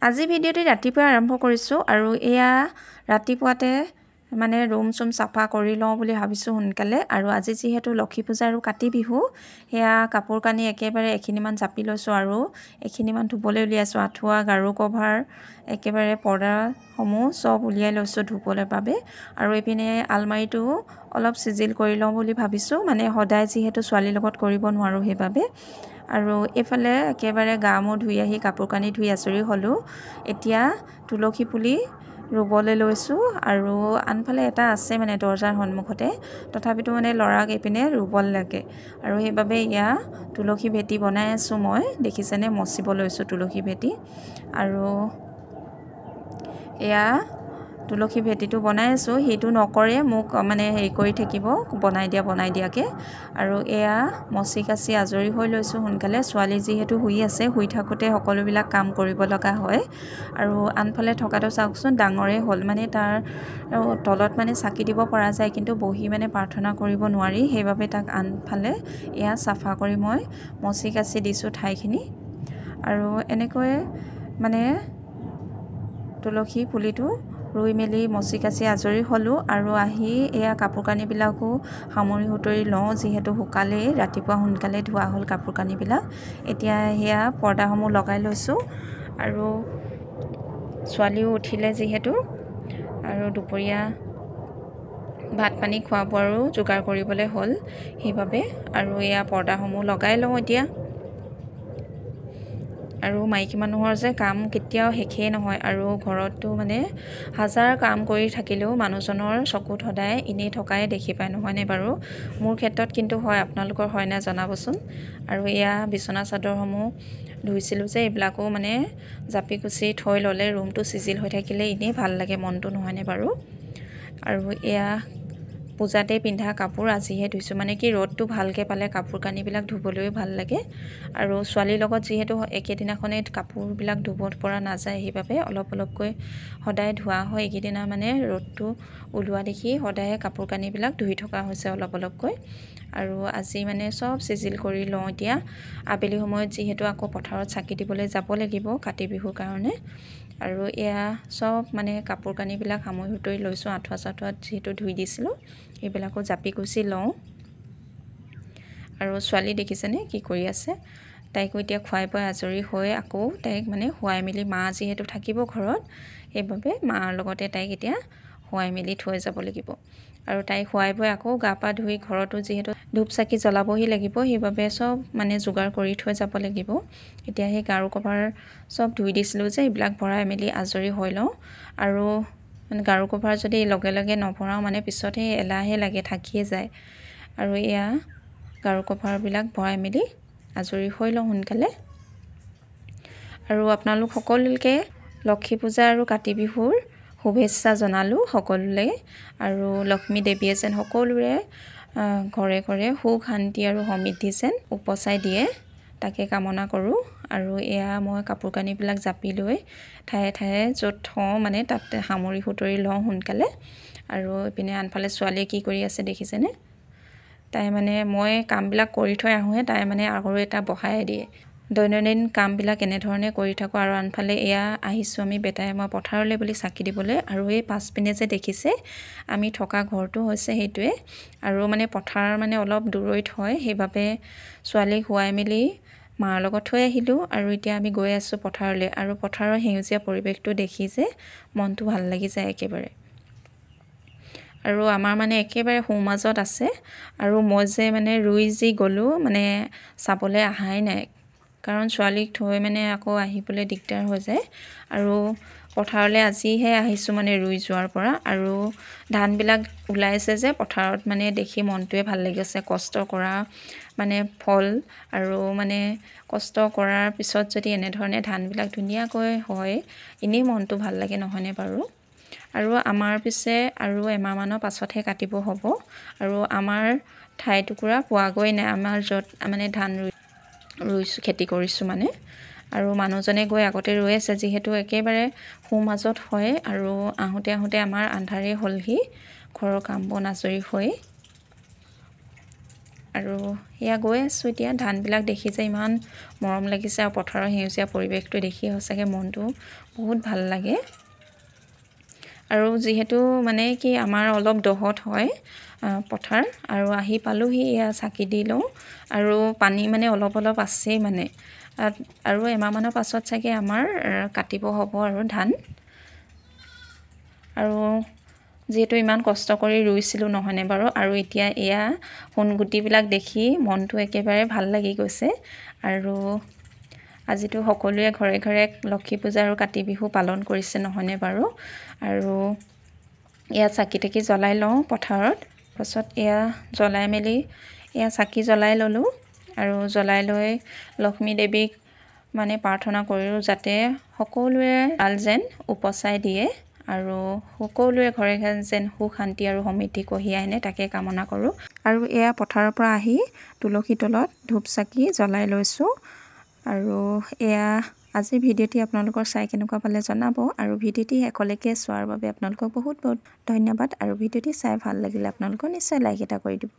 আজি ভিডিঅ'টি ৰাতিপুৱা আৰম্ভ কৰিছোঁ আৰু এয়া ৰাতিপুৱাতে মানে ৰুম চুম চাফা কৰি লওঁ বুলি ভাবিছোঁ সোনকালে। আৰু আজি যিহেতু লক্ষী পূজা আৰু কাতি বিহু, সেয়া কাপোৰ কানি একেবাৰে এখিনিমান জাপি লৈছোঁ আৰু এখিনিমান ধুবলৈ উলিয়াইছোঁ। আঁঠুৱা, গাৰু কভাৰ, একেবাৰে পৰ্দাসমূহ চব উলিয়াই লৈছোঁ ধুবলৈ বাবে। আৰু এইপিনে আলমাৰিটো অলপ চিজিল কৰি লওঁ বুলি ভাবিছোঁ, মানে সদায় যিহেতু ছোৱালীৰ লগত কৰিব নোৱাৰোঁ সেইবাবে। আৰু এইফালে একেবাৰে গা মূৰ ধুই আহি কাপোৰ কানি ধুই আজৰি হ'লোঁ। এতিয়া তুলসী পুলি ৰুবলৈ লৈছোঁ আৰু আনফালে এটা আছে মানে দৰজাৰ সন্মুখতে, তথাপিতো মানে ল'ৰাক এইপিনে ৰুব লাগে আৰু সেইবাবে এয়া তুলসী ভেটি বনাই আছোঁ। মই দেখিছেনে মচিব লৈছোঁ তুলসী ভেটি। আৰু এয়া তুলসী ভেটিটো বনাই আছোঁ, সেইটো নকৰে মোক মানে হেৰি কৰি থাকিব, বনাই দিয়াকৈ। আৰু এয়া মচি কাচি আজৰি হৈ লৈছোঁ সোনকালে। ছোৱালী যিহেতু শুই আছে, শুই থাকোঁতে সকলোবিলাক কাম কৰিব লগা হয়। আৰু আনফালে থকাটো চাওকচোন, ডাঙৰে হ'ল, মানে তাৰ তলত মানে চাকি দিব পৰা যায়, কিন্তু বহি মানে প্ৰাৰ্থনা কৰিব নোৱাৰি, সেইবাবে তাক আনফালে এয়া চাফা কৰি মই মচি কাচি দিছোঁ ঠাইখিনি। আৰু এনেকৈ মানে তুলসী পুলিটো ৰুই মেলি মচি কাচি আজৰি হ'লোঁ। আৰু আহি এয়া কাপোৰ কানিবিলাকো সামৰি সুতৰি লওঁ, যিহেতু শুকালেই, ৰাতিপুৱা সোনকালে ধোৱা হ'ল কাপোৰ কানিবিলাক। এতিয়া সেয়া পৰ্দাসমূহ লগাই লৈছোঁ আৰু ছোৱালীও উঠিলে যিহেতু, আৰু দুপৰীয়া ভাত পানী খোৱা বোৱাৰো যোগাৰ কৰিবলৈ হ'ল সেইবাবে। আৰু এয়া পৰ্দাসমূহ লগাই লওঁ এতিয়া। আৰু মাইকী মানুহৰ যে কাম কেতিয়াও শেষেই নহয়, আৰু ঘৰততো মানে হাজাৰ কাম কৰি থাকিলেও মানুহজনৰ চকুত সদায় এনেই থকাই দেখি পায়, নহয়নে বাৰু? মোৰ ক্ষেত্ৰত কিন্তু হয়, আপোনালোকৰ হয় নাই জনাবচোন। আৰু এয়া বিচনা চাদৰসমূহ ধুইছিলোঁ যে, এইবিলাকো মানে জাপি কুচি থৈ ল'লে ৰুমটো চিজিল হৈ থাকিলে এনেই ভাল লাগে মনটো, নহয়নে বাৰু? আৰু এয়া পূজাতে পিন্ধা কাপোৰ আজিহে ধুইছোঁ, মানে কি ৰ'দটো ভালকৈ পালে কাপোৰ কানিবিলাক ধুবলৈও ভাল লাগে। আৰু ছোৱালীৰ লগত যিহেতু একেদিনাখনে কাপোৰবিলাক ধুব পৰা নাযায়, সেইবাবে অলপ অলপকৈ সদায় ধোৱা হয়। এইকেইদিনা মানে ৰ'দটো ওলোৱা দেখি সদায়ে কাপোৰ কানিবিলাক ধুই থকা হৈছে অলপ অলপকৈ। আৰু আজি মানে চব চিজিল কৰি লওঁ এতিয়া। আবেলি সময়ত যিহেতু আকৌ পথাৰত চাকি দিবলৈ যাব লাগিব কাতি বিহুৰ কাৰণে। আৰু এয়া চব মানে কাপোৰ কানিবিলাক সামৰি সুতৰি লৈছোঁ। আঁঠুৱা চাঠুৱাত যিহেতু ধুই দিছিলোঁ, এইবিলাকো জাপি কুচি লওঁ। আৰু ছোৱালী দেখিছেনে কি কৰি আছে? তাইকো এতিয়া খুৱাই বোৱাই আজৰি হৈ আকৌ তাইক মানে শুৱাই মেলি, মা যিহেতু থাকিব ঘৰত, সেইবাবে মাৰ লগতে তাইক এতিয়া শুৱাই মেলি থৈ যাব লাগিব। আৰু তাইক শুৱাই বোৱাই আকৌ গা পা ধুই ঘৰতো যিহেতু ধূপ চাকি জ্বলাবহি লাগিব, সেইবাবে চব মানে যোগাৰ কৰি থৈ যাব লাগিব। এতিয়া সেই গাৰু কভাৰ চব ধুই দিছিলোঁ যে, এইবিলাক ভৰাই মেলি আজৰি হৈ লওঁ। আৰু মানে গাৰু কভাৰ যদি লগে লগে নভৰাওঁ মানে পিছত সেই এলাহে লাগে, থাকিয়ে যায়। আৰু এয়া গাৰু কভাৰবিলাক ভৰাই মেলি আজৰি হৈ লওঁ সোনকালে। আৰু আপোনালোক সকলোকে লক্ষী পূজা আৰু কাতি বিহুৰ শুভেচ্ছা জনালোঁ সকলোলৈ। আৰু লক্ষ্মী দেৱীয়ে যেন সকলোৰে ঘৰে ঘৰে সুখ শান্তি আৰু সমৃদ্ধি যেন উপচাই দিয়ে, তাকে কামনা কৰোঁ। আৰু এয়া মই কাপোৰ কানিবিলাক জাপি লৈ ঠায়ে ঠায়ে য'ত থওঁ মানে তাতে সামৰি সুতৰি লওঁ সোনকালে। আৰু এইপিনে আনফালে ছোৱালীয়ে কি কৰি আছে দেখিছেনে? তাই মানে মই কামবিলাক কৰি থৈ আহোঁহে, তাই মানে আৰু এটা বঢ়াই দিয়ে। দৈনন্দিন কামবিলাক এনেধৰণে কৰি থাকোঁ। আৰু আনফালে এয়া আহিছোঁ আমি বেটাই মই পথাৰলৈ বুলি চাকি দিবলৈ। আৰু এই পাছপিনে যে দেখিছে আমি থকা ঘৰটো হৈছে সেইটোৱে। আৰু মানে পথাৰ মানে অলপ দূৰৈত হয়, সেইবাবে ছোৱালীক শুৱাই মেলি মাৰ লগত থৈ আহিলোঁ। আৰু এতিয়া আমি গৈ আছোঁ পথাৰলৈ। আৰু পথাৰৰ সেউজীয়া পৰিৱেশটো দেখি যে মনটো ভাল লাগি যায় একেবাৰে। আৰু আমাৰ মানে একেবাৰে সোঁমাজত আছে। আৰু মই যে মানে ৰুই যি গ'লোঁ, মানে চাবলৈ অহাই নাই, কাৰণ ছোৱালীক থৈ মানে আকৌ আহিবলৈ দিগদাৰ হৈ যায়। আৰু পথাৰলৈ আজিহে আহিছোঁ মানে ৰুই যোৱাৰ পৰা। আৰু ধানবিলাক ওলাইছে যে পথাৰত, মানে দেখি মনটোৱে ভাল লাগিছে, কষ্ট কৰা মানে ফল। আৰু মানে কষ্ট কৰাৰ পিছত যদি এনেধৰণে ধানবিলাক ধুনীয়াকৈ হয়, এনেই মনটো ভাল লাগে, নহয়নে বাৰু? আৰু আমাৰ পিছে আৰু এমাহমানৰ পাছতহে কাটিব হ'ব। আৰু আমাৰ ঠাইটুকুৰা পোৱাগৈ নাই, আমাৰ য'ত মানে ধান ৰুইছোঁ, খেতি কৰিছোঁ মানে। আৰু মানুহজনে গৈ আগতে ৰৈ আছে, যিহেতু একেবাৰে সোঁমাজত হয়। আৰু আহোঁতে আহোঁতে আমাৰ আন্ধাৰেই হ'লহি, ঘৰৰ কাম বন আজৰি হৈ। আৰু এয়া গৈ আছোঁ এতিয়া। ধানবিলাক দেখি যে ইমান মৰম লাগিছে আৰু পথাৰৰ সেউজীয়া পৰিৱেশটো দেখি সঁচাকৈ মনটো বহুত ভাল লাগে। আৰু যিহেতু মানে কি আমাৰ অলপ দহত হয় পথাৰ, আৰু আহি পালোহি। এয়া চাকি দি লওঁ আৰু পানী মানে অলপ অলপ আছেই মানে, আৰু এমাহমানৰ পাছত চাগে আমাৰ কাটিব হ'ব আৰু ধান। আৰু যিহেতু ইমান কষ্ট কৰি ৰুইছিলোঁ নহয়নে বাৰু, আৰু এতিয়া এয়া সোণগুটিবিলাক দেখি মনটো একেবাৰে ভাল লাগি গৈছে। আৰু আজিতো সকলোৱে ঘৰে ঘৰে লক্ষী পূজা আৰু কাতি বিহু পালন কৰিছে নহয়নে বাৰু। আৰু এয়া চাকি তাকি জ্বলাই লওঁ পথাৰত। পাছত এয়া জ্বলাই মেলি এয়া চাকি জ্বলাই ল'লোঁ, আৰু জ্বলাই লৈ লক্ষ্মী দেৱীক মানে প্ৰাৰ্থনা কৰোঁ যাতে সকলোৱে ভাল যেন উপচাই দিয়ে, আৰু সকলোৰে ঘৰে ঘৰে যেন সুখ শান্তি আৰু সমৃদ্ধি কঢ়িয়াই আনে তাকে কামনা কৰোঁ। আৰু এয়া পথাৰৰ পৰা আহি তুলসী তলত ধূপ চাকি জ্বলাই লৈছোঁ। আৰু এয়া আজিৰ ভিডিঅ'টি আপোনালোকৰ চাই কেনেকুৱা পালে জনাব, আৰু ভিডিঅ'টি শেষলৈকে চোৱাৰ বাবে আপোনালোকক বহুত বহুত ধন্যবাদ। আৰু ভিডিঅ'টি চাই ভাল লাগিলে আপোনালোকৰ নিশ্চয় লাইক এটা কৰি দিব।